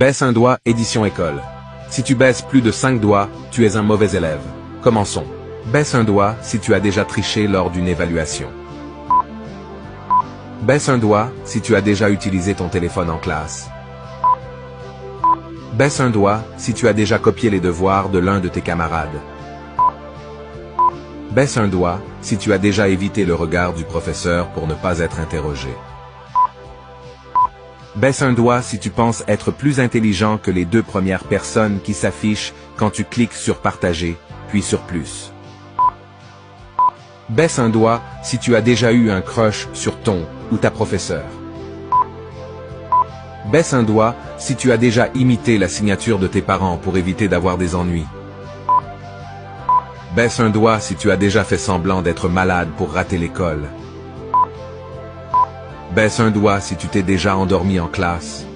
Baisse un doigt, édition école. Si tu baisses plus de 5 doigts, tu es un mauvais élève. Commençons. Baisse un doigt si tu as déjà triché lors d'une évaluation. Baisse un doigt si tu as déjà utilisé ton téléphone en classe. Baisse un doigt si tu as déjà copié les devoirs de l'un de tes camarades. Baisse un doigt si tu as déjà évité le regard du professeur pour ne pas être interrogé. Baisse un doigt si tu penses être plus intelligent que les 2 premières personnes qui s'affichent quand tu cliques sur partager, puis sur plus. Baisse un doigt si tu as déjà eu un crush sur ton ou ta professeure. Baisse un doigt si tu as déjà imité la signature de tes parents pour éviter d'avoir des ennuis. Baisse un doigt si tu as déjà fait semblant d'être malade pour rater l'école. Baisse un doigt si tu t'es déjà endormi en classe.